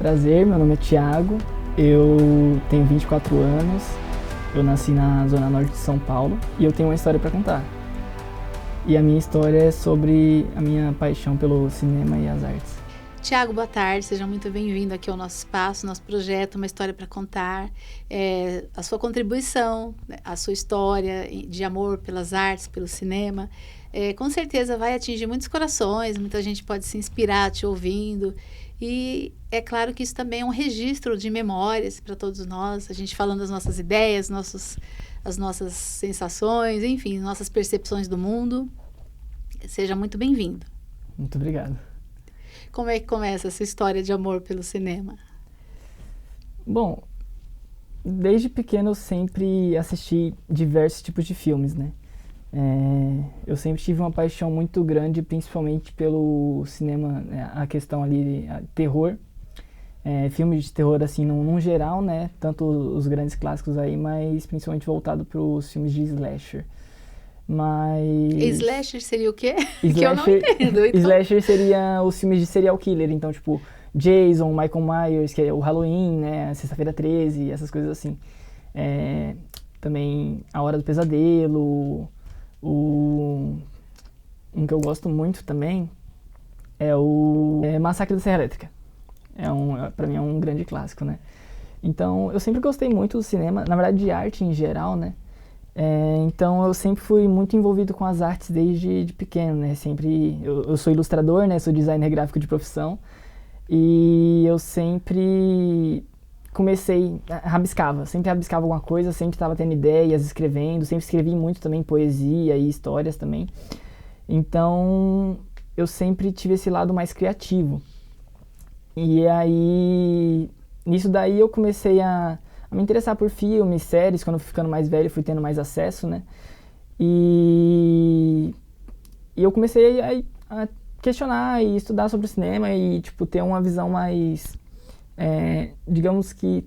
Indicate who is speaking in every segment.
Speaker 1: Prazer, meu nome é Thiago, eu tenho 24 anos, eu nasci na zona norte de São Paulo e eu tenho uma história para contar. E a minha história é sobre a minha paixão pelo cinema e as artes.
Speaker 2: Tiago, boa tarde, seja muito bem-vindo aqui ao nosso espaço, nosso projeto, uma história para contar. A sua contribuição, a sua história de amor pelas artes, pelo cinema, com certeza vai atingir muitos corações, muita gente pode se inspirar te ouvindo. E é claro que isso também é um registro de memórias para todos nós, a gente falando das nossas ideias, as nossas sensações, enfim, nossas percepções do mundo. Seja muito bem-vindo.
Speaker 1: Muito obrigado.
Speaker 2: Como é que começa essa história de amor pelo cinema?
Speaker 1: Bom, desde pequeno eu sempre assisti diversos tipos de filmes, né? Eu sempre tive uma paixão muito grande, principalmente pelo cinema, a questão ali, terror. Filmes de terror, assim, num geral, né? Tanto os grandes clássicos aí, mas principalmente voltado para os filmes de slasher. Mas...
Speaker 2: Slasher seria o quê?
Speaker 1: Slasher,
Speaker 2: que eu não entendo. Então...
Speaker 1: Slasher seria os filmes de serial killer, então, tipo, Jason, Michael Myers, que é o Halloween, né, Sexta-feira 13, essas coisas assim. Também A Hora do Pesadelo, um que eu gosto muito também é o Massacre da Serra Elétrica. Pra mim é um grande clássico, né. Então, eu sempre gostei muito do cinema, na verdade de arte em geral, né. Então eu sempre fui muito envolvido com as artes desde pequeno, né? Eu sou ilustrador, né? Sou designer gráfico de profissão e eu sempre sempre rabiscava alguma coisa, sempre estava tendo ideias, escrevendo, sempre escrevi muito também poesia e histórias também. Então eu sempre tive esse lado mais criativo. E aí, nisso daí eu comecei a me interessar por filmes, séries. Quando eu fui ficando mais velho, fui tendo mais acesso, né? E eu comecei a questionar e estudar sobre o cinema e, tipo, ter uma visão mais, digamos que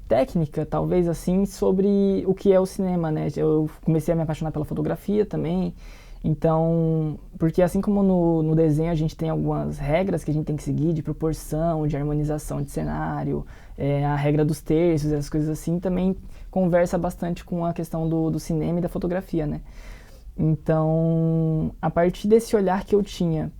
Speaker 1: técnica, talvez, assim, sobre o que é o cinema, né? Eu comecei a me apaixonar pela fotografia também. Então, porque assim como no desenho a gente tem algumas regras que a gente tem que seguir de proporção, de harmonização de cenário, a regra dos terços, essas coisas assim, também conversa bastante com a questão do cinema e da fotografia, né? Então, a partir desse olhar que eu tinha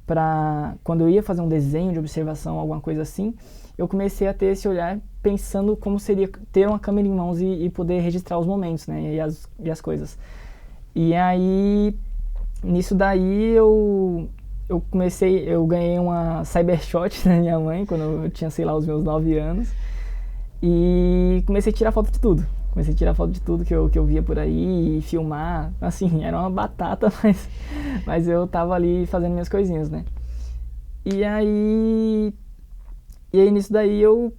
Speaker 1: quando eu ia fazer um desenho de observação, alguma coisa assim, eu comecei a ter esse olhar pensando como seria ter uma câmera em mãos e poder registrar os momentos, né? E as coisas. E aí... Nisso daí eu ganhei uma Cybershot da minha mãe quando eu tinha, sei lá, os meus 9 anos. E comecei a tirar foto de tudo. Comecei a tirar foto de tudo que eu via por aí e filmar. Assim, era uma batata, mas eu tava ali fazendo minhas coisinhas, né? E aí nisso daí eu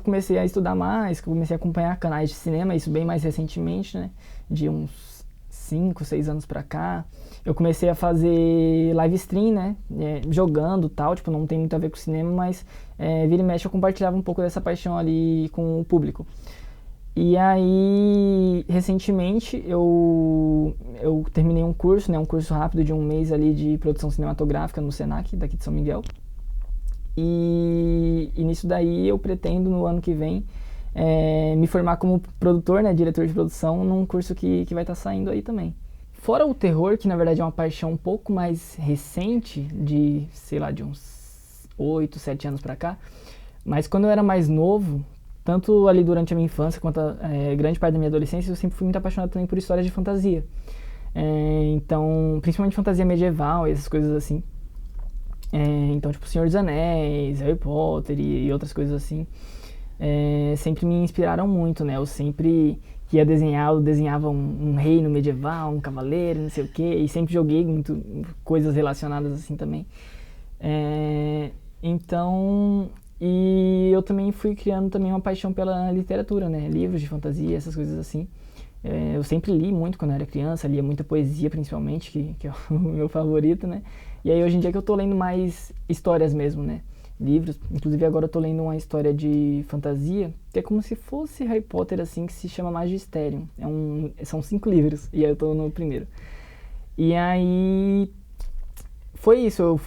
Speaker 1: comecei a estudar mais, comecei a acompanhar canais de cinema, isso bem mais recentemente, né? De uns 5, 6 anos pra cá. Eu comecei a fazer live stream, né, jogando e tal, tipo, não tem muito a ver com cinema, mas vira e mexe eu compartilhava um pouco dessa paixão ali com o público. E aí, recentemente, eu terminei um curso, né, um curso rápido de um mês ali de produção cinematográfica no Senac, daqui de São Miguel. E nisso daí eu pretendo, no ano que vem, me formar como produtor, né, diretor de produção, num curso que vai estar saindo aí também. Fora o terror, que na verdade é uma paixão um pouco mais recente, sei lá, de uns 8, 7 anos pra cá, mas quando eu era mais novo, tanto ali durante a minha infância quanto grande parte da minha adolescência, eu sempre fui muito apaixonado também por histórias de fantasia. Então, principalmente fantasia medieval e essas coisas assim. Então, tipo, Senhor dos Anéis, Harry Potter e outras coisas assim, sempre me inspiraram muito, né? Eu sempre que ia desenhar, eu desenhava um reino medieval, um cavaleiro, não sei o quê, e sempre joguei muito coisas relacionadas assim também. Então, e eu também fui criando também uma paixão pela literatura, né? Livros de fantasia, essas coisas assim. Eu sempre li muito quando eu era criança, lia muita poesia principalmente, que é o meu favorito, né? E aí hoje em dia que eu tô lendo mais histórias mesmo, né? Livros, inclusive agora eu tô lendo uma história de fantasia, que é como se fosse Harry Potter, assim, que se chama Magisterium. São 5 livros, e aí eu tô no primeiro. E aí foi isso,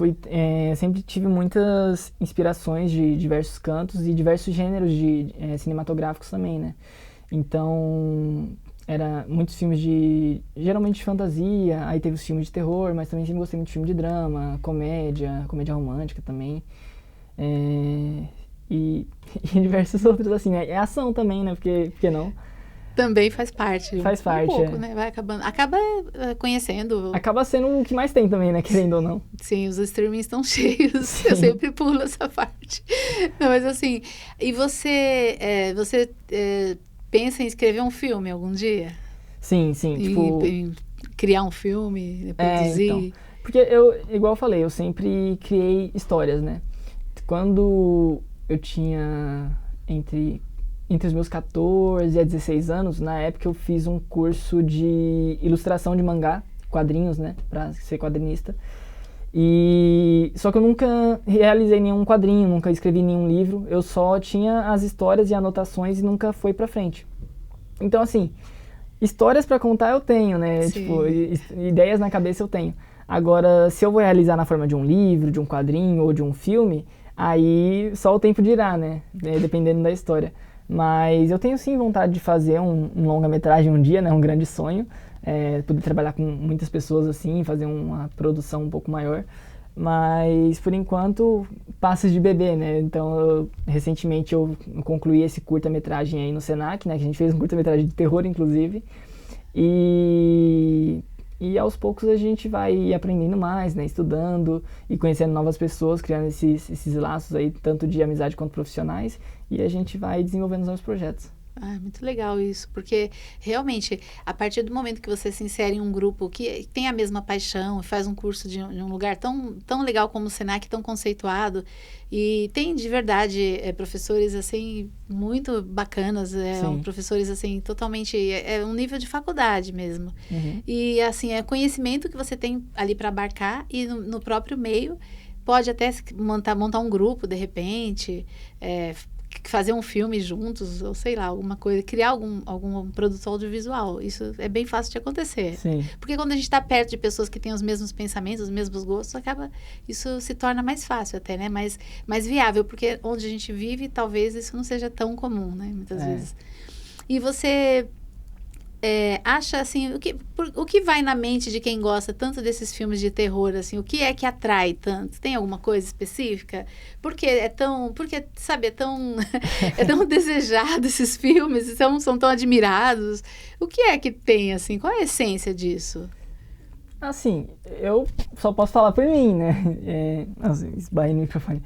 Speaker 1: sempre tive muitas inspirações de diversos cantos e diversos gêneros cinematográficos também, né? Então, era muitos filmes geralmente de fantasia, aí teve os filmes de terror, mas também sempre gostei muito de filme de drama, comédia romântica também, e, e diversos outros, assim, né? É ação também, né? Porque não?
Speaker 2: Também faz parte.
Speaker 1: Faz parte,
Speaker 2: um pouco, né? Vai acabando. Acaba conhecendo.
Speaker 1: Acaba sendo o que mais tem também, né? Querendo ou não.
Speaker 2: Sim, os streamings estão cheios. Sim. Eu sempre pulo essa parte. Não, mas assim, e você pensa em escrever um filme algum dia?
Speaker 1: Sim,
Speaker 2: em criar um filme, produzir?
Speaker 1: Então, porque igual eu falei, eu sempre criei histórias, né? Quando eu tinha entre os meus 14 a 16 anos, na época eu fiz um curso de ilustração de mangá, quadrinhos, né, pra ser quadrinista. Só que eu nunca realizei nenhum quadrinho, nunca escrevi nenhum livro, eu só tinha as histórias e anotações e nunca foi pra frente. Então, assim, histórias pra contar eu tenho, né,
Speaker 2: Sim.
Speaker 1: tipo, ideias na cabeça eu tenho. Agora, se eu vou realizar na forma de um livro, de um quadrinho ou de um filme, aí só o tempo dirá, né, dependendo da história. Mas eu tenho sim vontade de fazer um longa-metragem um dia, né? Um grande sonho. Poder trabalhar com muitas pessoas assim, fazer uma produção um pouco maior. Mas, por enquanto, passos de bebê, né? Então, recentemente eu concluí esse curta-metragem aí no Senac, né? Que a gente fez um curta-metragem de terror, inclusive. E aos poucos a gente vai aprendendo mais, né? Estudando e conhecendo novas pessoas, criando esses laços aí, tanto de amizade quanto profissionais. E a gente vai desenvolvendo os novos projetos.
Speaker 2: Ah, muito legal isso, porque realmente, a partir do momento que você se insere em um grupo que tem a mesma paixão, faz um curso de um lugar tão legal como o Senac, tão conceituado, e tem de verdade professores assim muito bacanas, professores assim totalmente, um nível de faculdade mesmo.
Speaker 1: Uhum.
Speaker 2: E assim, é conhecimento que você tem ali para abarcar e no próprio meio, pode até montar um grupo de repente, fazer um filme juntos, ou sei lá, alguma coisa, criar algum produto audiovisual. Isso é bem fácil de acontecer.
Speaker 1: Sim.
Speaker 2: Porque quando a gente está perto de pessoas que têm os mesmos pensamentos, os mesmos gostos, isso se torna mais fácil até, né? Mais viável, porque onde a gente vive, talvez isso não seja tão comum, né? Muitas vezes. E você acha, assim, o que vai na mente de quem gosta tanto desses filmes de terror, assim, o que é que atrai tanto? Tem alguma coisa específica? Porque sabe, é tão desejado esses filmes, são tão admirados. O que é que tem, assim, qual é a essência disso?
Speaker 1: Assim, eu só posso falar por mim, né? Nossa, esbarrei no microfone.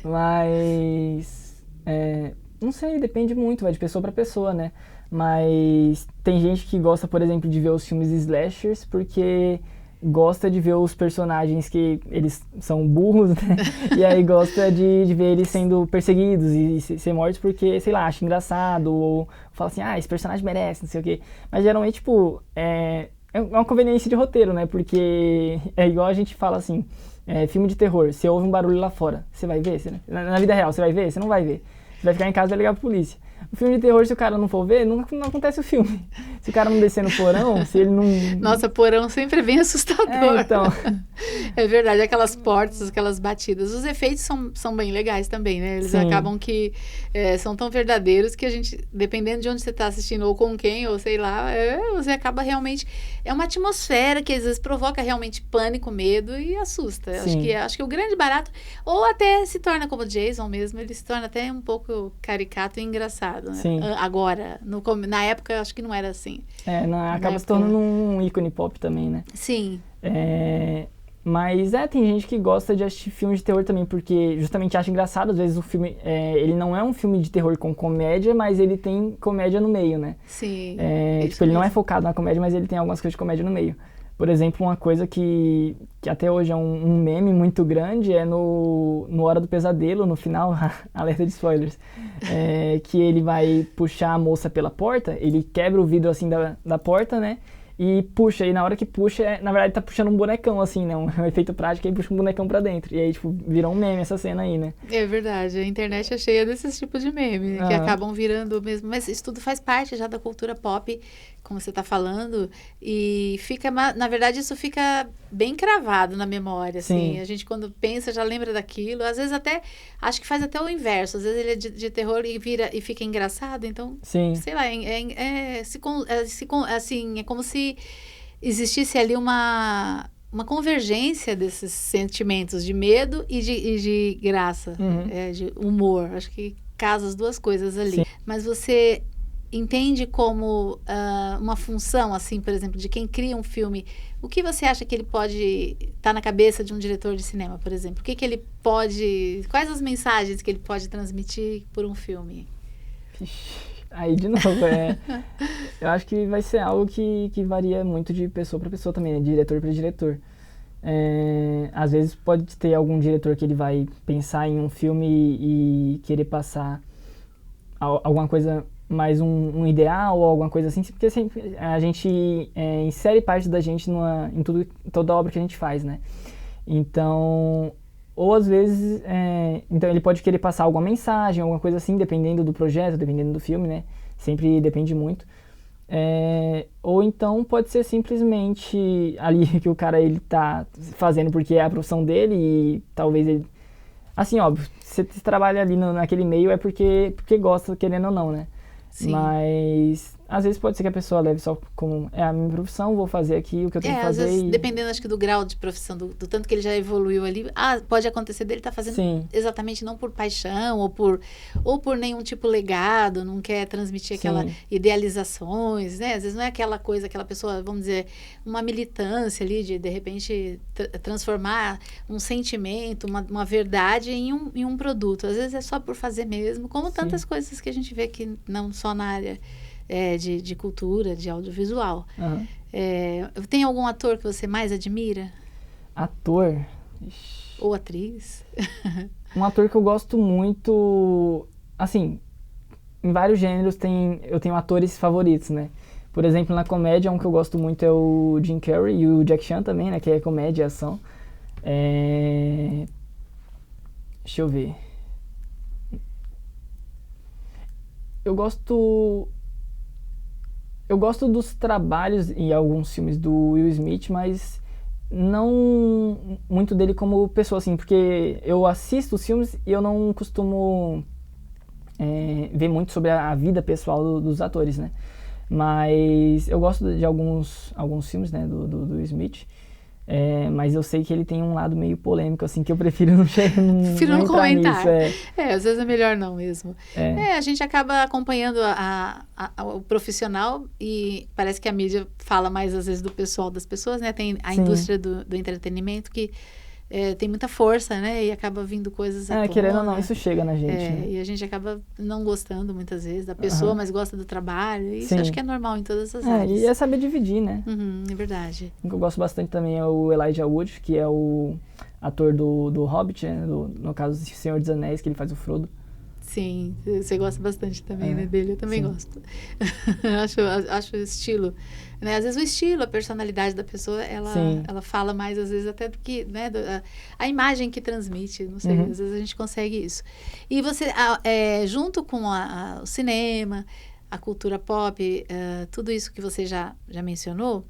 Speaker 1: Mas, não sei, depende muito, vai de pessoa pra pessoa, né? Mas tem gente que gosta, por exemplo, de ver os filmes slashers porque gosta de ver os personagens que eles são burros, né? E aí gosta de ver eles sendo perseguidos e ser mortos porque, sei lá, acha engraçado ou fala assim, esse personagem merece, não sei o quê. Mas geralmente, tipo, é uma conveniência de roteiro, né? Porque é igual a gente fala assim, filme de terror, você ouve um barulho lá fora, você vai ver? Na vida real, você vai ver? Você não vai ver. Você vai ficar em casa e vai ligar pra polícia. O filme de terror, se o cara não for ver, não acontece o filme. Se o cara não descer no porão, se ele não...
Speaker 2: Nossa, porão sempre é bem assustador.
Speaker 1: Então...
Speaker 2: É verdade, aquelas portas, aquelas batidas. Os efeitos são bem legais também, né? Eles acabam que são tão verdadeiros que a gente, dependendo de onde você está assistindo, ou com quem, ou sei lá, você acaba realmente... É uma atmosfera que às vezes provoca realmente pânico, medo e assusta. Acho que o grande barato, ou até se torna como Jason mesmo, ele se torna até um pouco caricato e engraçado. Né?
Speaker 1: Sim.
Speaker 2: Agora, na época, acho que não era assim.
Speaker 1: Acaba se tornando um ícone pop também, né?
Speaker 2: Sim.
Speaker 1: Mas tem gente que gosta de assistir filmes de terror também, porque justamente acha engraçado, às vezes o filme, ele não é um filme de terror com comédia, mas ele tem comédia no meio, né?
Speaker 2: Sim.
Speaker 1: Ele não é focado na comédia, mas ele tem algumas coisas de comédia no meio. Por exemplo, uma coisa que até hoje é um meme muito grande é no Hora do Pesadelo, no final, alerta de spoilers, que ele vai puxar a moça pela porta, ele quebra o vidro assim da porta, né? E puxa, e na hora que puxa, na verdade tá puxando um bonecão, assim, né? Um efeito prático, aí puxa um bonecão pra dentro. E aí, tipo, virou um meme essa cena aí, né?
Speaker 2: É verdade, a internet é cheia desses tipos de meme, que acabam virando mesmo. Mas isso tudo faz parte já da cultura pop, como você tá falando. E fica, na verdade, isso fica bem cravado na memória, assim.
Speaker 1: Sim.
Speaker 2: A gente, quando pensa, já lembra daquilo. Às vezes até, acho que faz até o inverso. Às vezes ele é de terror e vira e fica engraçado. Então,
Speaker 1: Sim.
Speaker 2: sei lá, assim, é como se existisse ali uma convergência desses sentimentos de medo e de graça, de humor. Acho que casa as duas coisas ali.
Speaker 1: Sim.
Speaker 2: Mas você entende como uma função, assim, por exemplo, de quem cria um filme, o que você acha que ele pode estar na cabeça de um diretor de cinema, por exemplo? O que ele pode... Quais as mensagens que ele pode transmitir por um filme?
Speaker 1: Aí, de novo, eu acho que vai ser algo que varia muito de pessoa para pessoa também, né? De diretor para diretor. Às vezes pode ter algum diretor que ele vai pensar em um filme e querer passar alguma coisa, mais um ideal ou alguma coisa assim, porque sempre a gente insere parte da gente em toda obra que a gente faz, né? Então, ou às vezes, então ele pode querer passar alguma mensagem, alguma coisa assim, dependendo do projeto, dependendo do filme, né? Sempre depende muito. Ou então pode ser simplesmente ali que o cara ele tá fazendo porque é a profissão dele e talvez ele... Assim, óbvio, se você trabalha ali naquele meio é porque gosta, querendo ou não, né?
Speaker 2: Sim.
Speaker 1: Mas às vezes pode ser que a pessoa leve só como é a minha profissão, vou fazer aqui o que eu tenho que fazer.
Speaker 2: Às vezes, dependendo, acho que do grau de profissão, do tanto que ele já evoluiu ali, pode acontecer dele estar fazendo
Speaker 1: Sim.
Speaker 2: exatamente não por paixão ou por nenhum tipo legado, não quer transmitir aquela
Speaker 1: Sim.
Speaker 2: idealizações, né? Às vezes não é aquela coisa, aquela pessoa, vamos dizer, uma militância ali de repente, transformar um sentimento, uma verdade em um produto. Às vezes é só por fazer mesmo, como tantas coisas que a gente vê que não só na área de cultura, de audiovisual.
Speaker 1: Uhum.
Speaker 2: Tem algum ator que você mais admira?
Speaker 1: Ator?
Speaker 2: Ou atriz?
Speaker 1: Um ator que eu gosto muito, assim, em vários gêneros eu tenho atores favoritos, né? Por exemplo, na comédia, um que eu gosto muito é o Jim Carrey e o Jack Chan também, né? Que é comédia e ação. Deixa eu ver. Eu gosto dos trabalhos em alguns filmes do Will Smith, mas não muito dele como pessoa, assim, porque eu assisto os filmes e eu não costumo ver muito sobre a vida pessoal dos atores, né? Mas eu gosto de alguns filmes, né, do Will Smith. Mas eu sei que ele tem um lado meio polêmico, assim, que eu prefiro não entrar
Speaker 2: comentar.
Speaker 1: nisso.
Speaker 2: Às vezes é melhor não mesmo. A gente acaba acompanhando o profissional e parece que a mídia fala mais, às vezes, do pessoal das pessoas, né? Tem a indústria do entretenimento que tem muita força, né? E acaba vindo coisas à tona.
Speaker 1: Querendo ou não, isso chega na gente, né?
Speaker 2: E a gente acaba não gostando, muitas vezes, da pessoa, mas gosta do trabalho. Isso acho que é normal em todas as áreas.
Speaker 1: E é saber dividir, né?
Speaker 2: É verdade.
Speaker 1: O que eu gosto bastante também é o Elijah Wood, que é o ator do Hobbit, né? No caso, do Senhor dos Anéis, que ele faz o Frodo.
Speaker 2: Sim, você gosta bastante também, né, dele? Eu também gosto. acho o estilo, né? Às vezes o estilo, a personalidade da pessoa, ela fala mais, às vezes, até do que, né, a imagem que transmite, não sei, às vezes a gente consegue isso. E você, junto com o cinema, a cultura pop, tudo isso que você já mencionou,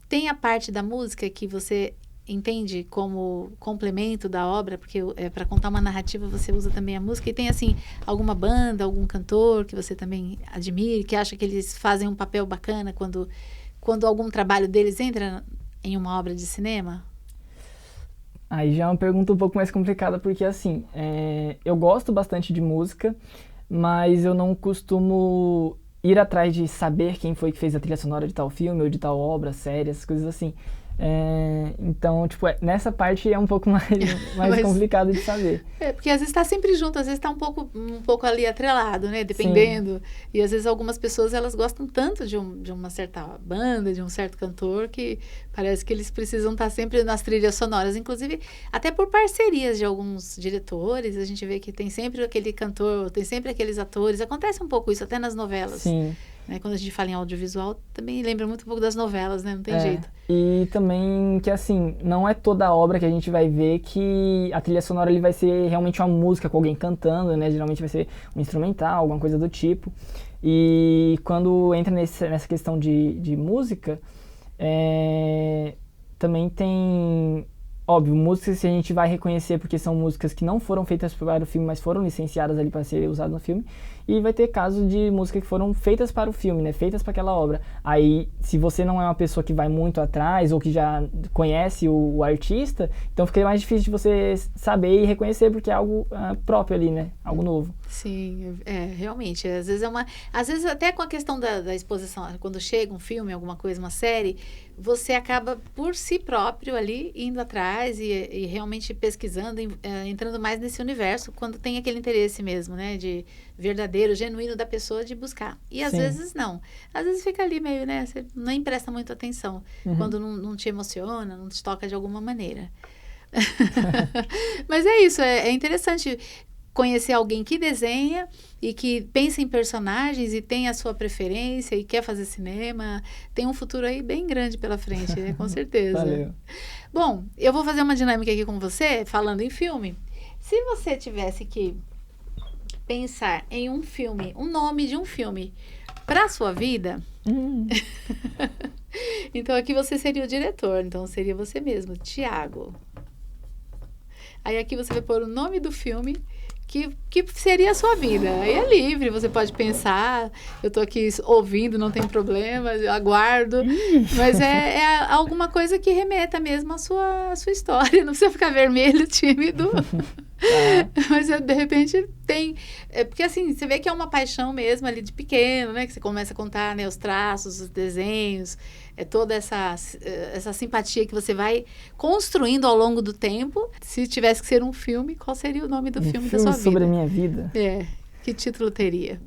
Speaker 2: tem a parte da música que você entende como complemento da obra, porque para contar uma narrativa você usa também a música, e tem assim alguma banda, algum cantor que você também admire, que acha que eles fazem um papel bacana quando algum trabalho deles entra em uma obra de cinema?
Speaker 1: Aí já é uma pergunta um pouco mais complicada, porque assim, eu gosto bastante de música, mas eu não costumo ir atrás de saber quem foi que fez a trilha sonora de tal filme ou de tal obra, série, essas coisas assim. Então, tipo, nessa parte é um pouco mais complicado de saber.
Speaker 2: Porque às vezes está sempre junto, às vezes está um pouco ali atrelado, né? Dependendo. Sim. E às vezes algumas pessoas, elas gostam tanto de uma certa banda, de um certo cantor, que parece que eles precisam estar sempre nas trilhas sonoras. Inclusive, até por parcerias de alguns diretores, a gente vê que tem sempre aquele cantor, tem sempre aqueles atores. Acontece um pouco isso, até nas novelas.
Speaker 1: Sim.
Speaker 2: Quando a gente fala em audiovisual, também lembra muito um pouco das novelas, né? Não tem jeito.
Speaker 1: E também que, assim, não é toda obra que a gente vai ver que a trilha sonora ele vai ser realmente uma música com alguém cantando, né? Geralmente vai ser um instrumental, alguma coisa do tipo. E quando entra nessa questão de música, também tem, óbvio, músicas que a gente vai reconhecer porque são músicas que não foram feitas para o filme, mas foram licenciadas ali para ser usadas no filme. E vai ter casos de músicas que foram feitas para o filme, né? Feitas para aquela obra. Aí, se você não é uma pessoa que vai muito atrás ou que já conhece o artista, então fica mais difícil de você saber e reconhecer porque é algo próprio ali, né? Algo novo.
Speaker 2: Sim, realmente. Às vezes até com a questão da exposição, quando chega um filme, alguma coisa, uma série, você acaba por si próprio ali indo atrás e realmente pesquisando, entrando mais nesse universo, quando tem aquele interesse mesmo, né? De verdadeiro, genuíno da pessoa de buscar. E às
Speaker 1: Sim.
Speaker 2: vezes não. Às vezes fica ali meio, né? Você nem presta muita atenção. Quando não te emociona, não te toca de alguma maneira. Mas é isso, é interessante conhecer alguém que desenha e que pensa em personagens e tem a sua preferência e quer fazer cinema. Tem um futuro aí bem grande pela frente, né? Com certeza.
Speaker 1: Valeu.
Speaker 2: Bom, eu vou fazer uma dinâmica aqui com você, falando em filme. Se você tivesse que pensar em um filme, um nome de um filme para a sua vida, então aqui você seria o diretor, então seria você mesmo, Thiago. Aí aqui você vai pôr o nome do filme que seria a sua vida. Aí é livre, você pode pensar, eu tô aqui ouvindo, não tem problema, eu aguardo, mas é alguma coisa que remeta mesmo à sua história, não precisa ficar vermelho, tímido. Mas de repente tem, porque assim, você vê que é uma paixão mesmo ali de pequeno, né, que você começa a contar, né, os traços, os desenhos, toda essa simpatia que você vai construindo ao longo do tempo. Se tivesse que ser um filme, qual seria o nome do filme da sua vida?
Speaker 1: Sobre a minha vida?
Speaker 2: Que título teria?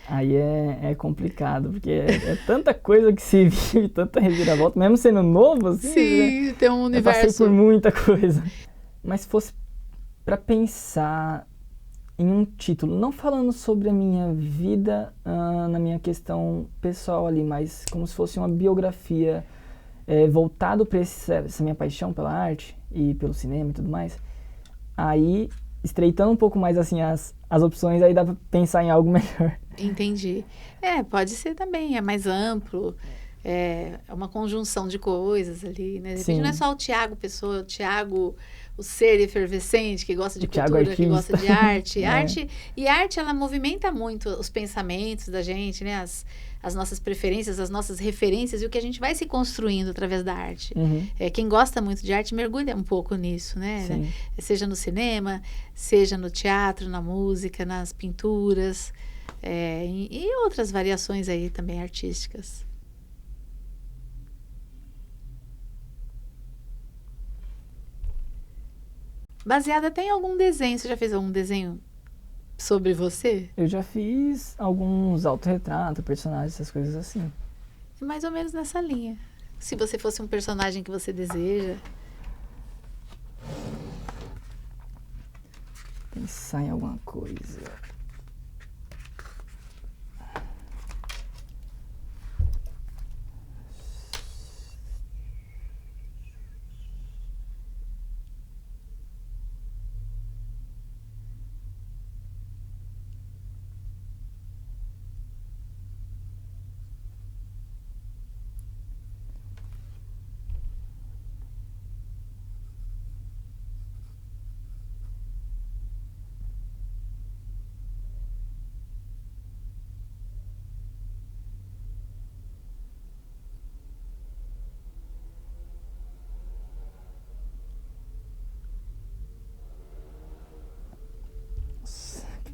Speaker 1: Aí é complicado, porque é tanta coisa que se vive, tanta reviravolta, mesmo sendo novo, assim,
Speaker 2: sim, tem um universo.
Speaker 1: Eu passei por muita coisa. Mas se fosse para pensar em um título, não falando sobre a minha vida na minha questão pessoal ali, mas como se fosse uma biografia voltado para essa minha paixão pela arte e pelo cinema e tudo mais, aí, estreitando um pouco mais assim as opções, aí dá para pensar em algo melhor.
Speaker 2: Entendi. Pode ser também, é mais amplo, é uma conjunção de coisas ali, né? De repente não é só o Thiago Pessoa, o Thiago, o ser efervescente, que gosta de cultura, que gosta de arte. Arte, ela movimenta muito os pensamentos da gente, né? As nossas preferências, as nossas referências e o que a gente vai se construindo através da arte. Quem gosta muito de arte mergulha um pouco nisso, né? Seja no cinema, seja no teatro, na música, nas pinturas, e outras variações aí também artísticas. Baseada até em algum desenho. Você já fez algum desenho sobre você?
Speaker 1: Eu já fiz alguns autorretratos, personagens, essas coisas assim.
Speaker 2: Mais ou menos nessa linha. Se você fosse um personagem que você deseja.
Speaker 1: Pensar em alguma coisa.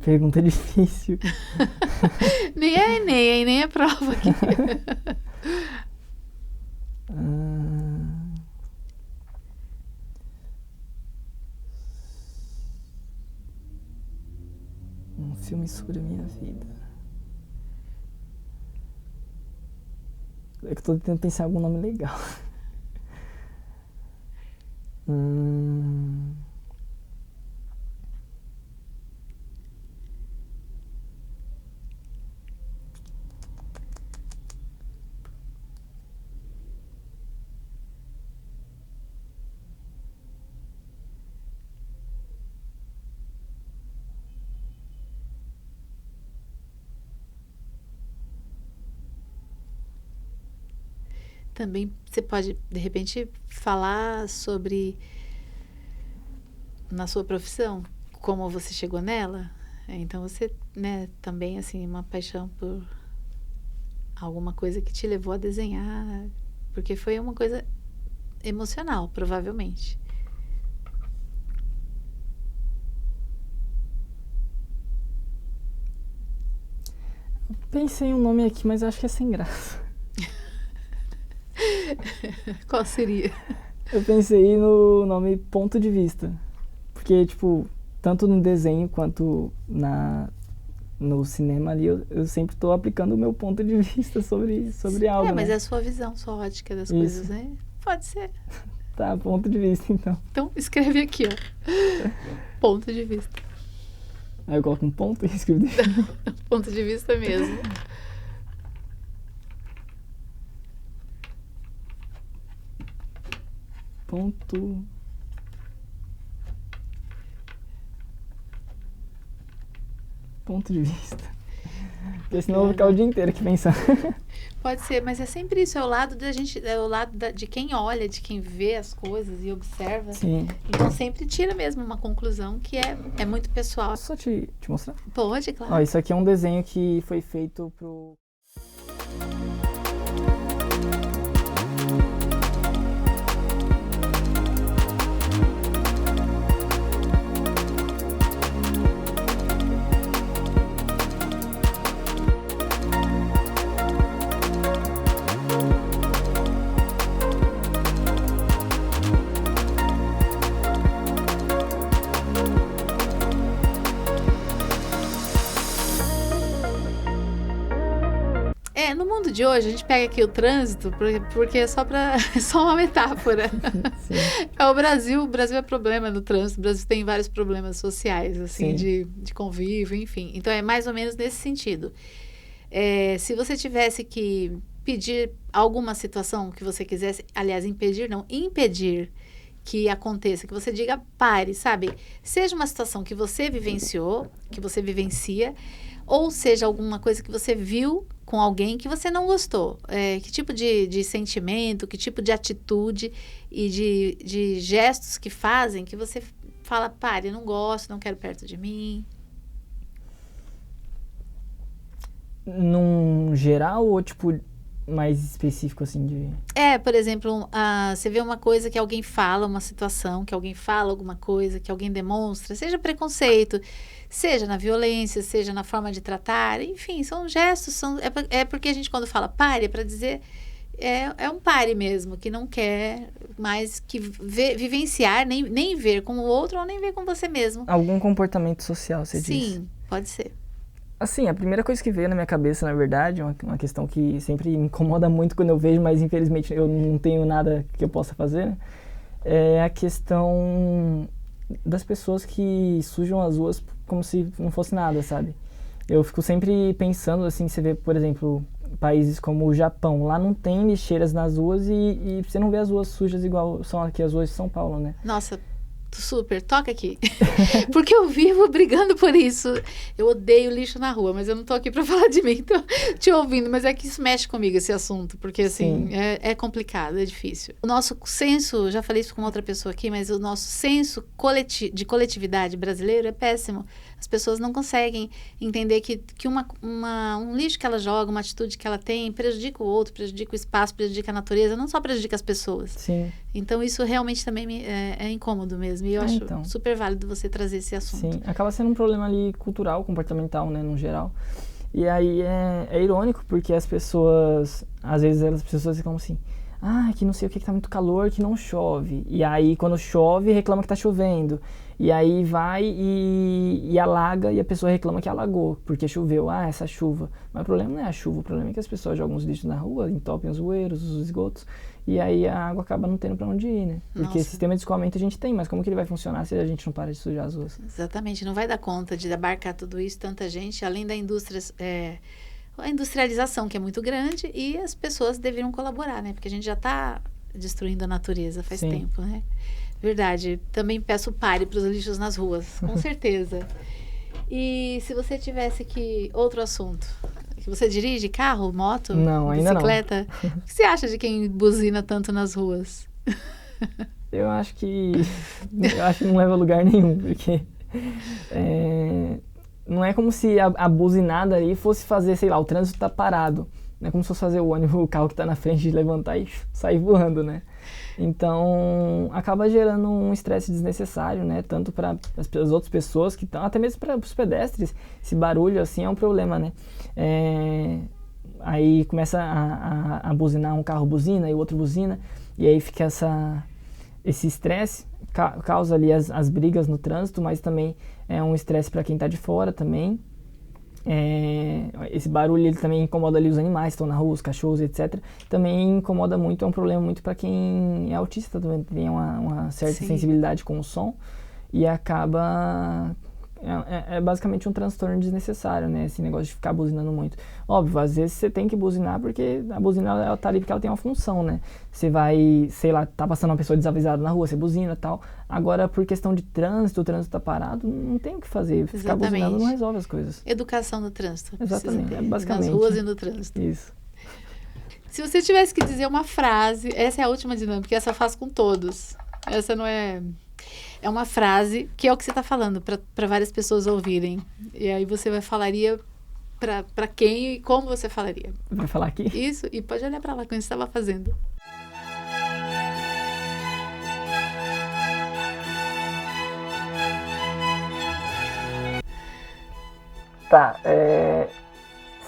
Speaker 1: Pergunta difícil.
Speaker 2: Nem é Enem, nem é prova aqui. Um filme sobre a minha vida. É que eu tô tentando pensar em algum nome legal. Também você pode, de repente, falar sobre, na sua profissão, como você chegou nela. Então, você, né, também, assim, uma paixão por alguma coisa que te levou a desenhar, porque foi uma coisa emocional, provavelmente.
Speaker 1: Pensei em um nome aqui, mas eu acho que é sem graça.
Speaker 2: Qual seria?
Speaker 1: Eu pensei no nome Ponto de Vista. Porque, tipo, tanto no desenho quanto no cinema ali, eu sempre estou aplicando o meu ponto de vista sobre algo,
Speaker 2: mas
Speaker 1: né?
Speaker 2: é a sua visão, sua ótica das
Speaker 1: Isso.
Speaker 2: coisas, né? Pode ser.
Speaker 1: Tá, ponto de vista, então.
Speaker 2: Então, escreve aqui, ó. Ponto de vista.
Speaker 1: Aí eu coloco um ponto e escrevo.
Speaker 2: Ponto de vista mesmo.
Speaker 1: Ponto. Ponto de vista. Porque senão eu vou ficar o dia inteiro aqui pensando.
Speaker 2: Pode ser, mas é sempre isso, é o lado da gente, é o lado de quem olha, de quem vê as coisas e observa.
Speaker 1: Sim.
Speaker 2: Então sempre tira mesmo uma conclusão que é muito pessoal.
Speaker 1: Posso só te mostrar?
Speaker 2: Pode, claro.
Speaker 1: Ó, isso aqui é um desenho que foi feito pro...
Speaker 2: No mundo de hoje, a gente pega aqui o trânsito, porque é só uma metáfora.
Speaker 1: Sim.
Speaker 2: O Brasil é problema no trânsito, o Brasil tem vários problemas sociais, assim, de convívio, enfim. Então, é mais ou menos nesse sentido. Se você tivesse que pedir alguma situação que você quisesse, aliás, impedir que aconteça, que você diga pare, sabe? Seja uma situação que você vivenciou, que você vivencia, ou seja alguma coisa que você viu com alguém que você não gostou. Que tipo de sentimento, que tipo de atitude e de gestos que fazem que você fala, pare, eu não gosto, não quero perto de mim.
Speaker 1: Num geral ou, tipo, mais específico, assim, de...
Speaker 2: Por exemplo, você vê uma coisa que alguém fala, uma situação, que alguém fala alguma coisa, que alguém demonstra, seja preconceito, seja na violência, seja na forma de tratar, enfim, são gestos, é porque a gente quando fala pare, é para dizer, é um pare mesmo, que não quer mais que vivenciar, nem ver com o outro ou nem ver com você mesmo.
Speaker 1: Algum comportamento social, você diz?
Speaker 2: Sim, pode ser.
Speaker 1: Assim, a primeira coisa que veio na minha cabeça, na verdade, uma questão que sempre me incomoda muito quando eu vejo, mas infelizmente eu não tenho nada que eu possa fazer, né? É a questão das pessoas que sujam as ruas como se não fosse nada, sabe? Eu fico sempre pensando, assim, você vê, por exemplo, países como o Japão, lá não tem lixeiras nas ruas e você não vê as ruas sujas igual são aqui as ruas de São Paulo, né?
Speaker 2: Nossa, super, toca aqui. Porque eu vivo brigando por isso. Eu odeio lixo na rua, mas eu não tô aqui pra falar de mim, tô te ouvindo, mas é que isso mexe comigo, esse assunto, porque assim, é complicado, é difícil. O nosso senso, já falei isso com outra pessoa aqui, mas o nosso senso de coletividade brasileiro é péssimo. As pessoas não conseguem entender que um lixo que ela joga, uma atitude que ela tem, prejudica o outro, prejudica o espaço, prejudica a natureza, não só prejudica as pessoas.
Speaker 1: Sim.
Speaker 2: Então, isso realmente também é incômodo mesmo. E eu acho super válido você trazer esse assunto.
Speaker 1: Sim, acaba sendo um problema ali cultural, comportamental, né, no geral. E aí é irônico, porque as pessoas, às vezes as pessoas ficam assim, que não sei o que tá muito calor, que não chove. E aí, quando chove, reclama que tá chovendo. E aí vai e alaga, e a pessoa reclama que alagou, porque choveu. Essa chuva. Mas o problema não é a chuva, o problema é que as pessoas jogam os lixos na rua, entopem os bueiros, os esgotos, e aí a água acaba não tendo pra onde ir, né? Porque sistema de escoamento a gente tem, mas como que ele vai funcionar se a gente não para de sujar as ruas?
Speaker 2: Exatamente, não vai dar conta de abarcar tudo isso, tanta gente, além da indústria... a industrialização, que é muito grande, e as pessoas deveriam colaborar, né? Porque a gente já está destruindo a natureza faz tempo, né? Verdade. Também peço pare para os lixos nas ruas, com certeza. E se você tivesse outro assunto Que você dirige carro, moto,
Speaker 1: Não, ainda não.
Speaker 2: bicicleta? O que você acha de quem buzina tanto nas ruas?
Speaker 1: Eu acho que não leva a lugar nenhum, porque não é como se a buzinada aí fosse fazer, sei lá, o trânsito tá parado. Não é como se fosse fazer o carro que tá na frente levantar e sair voando, né? Então, acaba gerando um estresse desnecessário, né? Tanto para as outras pessoas que estão, até mesmo para os pedestres. Esse barulho, assim, é um problema, né? Aí começa a buzinar, um carro buzina e o outro buzina, e aí fica esse estresse, causa ali as brigas no trânsito, mas também é um estresse para quem está de fora também. Esse barulho ele também incomoda ali os animais que estão na rua, os cachorros, etc. Também incomoda muito, é um problema muito para quem é autista, também tem uma certa
Speaker 2: Sim.
Speaker 1: sensibilidade com o som e acaba... É basicamente um transtorno desnecessário, né? Esse negócio de ficar buzinando muito. Óbvio, às vezes você tem que buzinar porque a buzina ela tá ali porque ela tem uma função, né? Você vai, sei lá, tá passando uma pessoa desavisada na rua, você buzina e tal. Agora, por questão de trânsito, o trânsito tá parado, não tem o que fazer. Ficar buzinando não resolve as coisas.
Speaker 2: Educação no trânsito.
Speaker 1: Exatamente, basicamente.
Speaker 2: Nas ruas e no trânsito.
Speaker 1: Isso.
Speaker 2: Se você tivesse que dizer uma frase, essa é a última dinâmica, essa eu faço com todos. Essa não é... É uma frase que é o que você está falando para várias pessoas ouvirem. E aí você falaria para quem e como você falaria.
Speaker 1: Vai falar aqui?
Speaker 2: Isso, e pode olhar para lá quando você estava fazendo.
Speaker 1: Tá,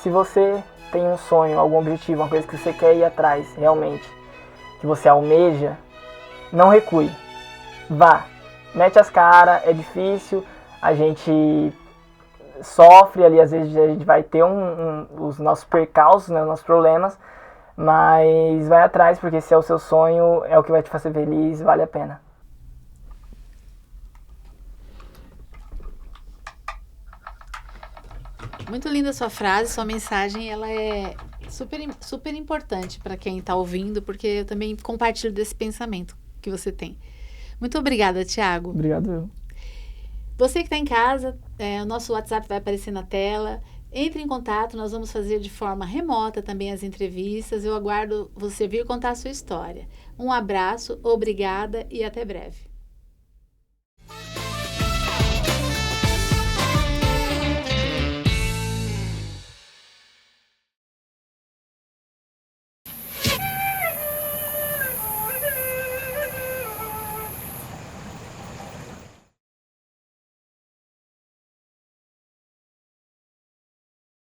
Speaker 1: se você tem um sonho, algum objetivo, uma coisa que você quer ir atrás realmente, que você almeja, não recue. Vá. Mete as caras, é difícil, a gente sofre ali, às vezes a gente vai ter os nossos percalços, né, os nossos problemas, mas vai atrás, porque se é o seu sonho, é o que vai te fazer feliz, vale a pena.
Speaker 2: Muito linda a sua frase, sua mensagem, ela é super importante para quem está ouvindo, porque eu também compartilho desse pensamento que você tem. Muito obrigada, Thiago.
Speaker 1: Obrigado, eu.
Speaker 2: Você que está em casa, o nosso WhatsApp vai aparecer na tela. Entre em contato, nós vamos fazer de forma remota também as entrevistas. Eu aguardo você vir contar a sua história. Um abraço, obrigada e até breve.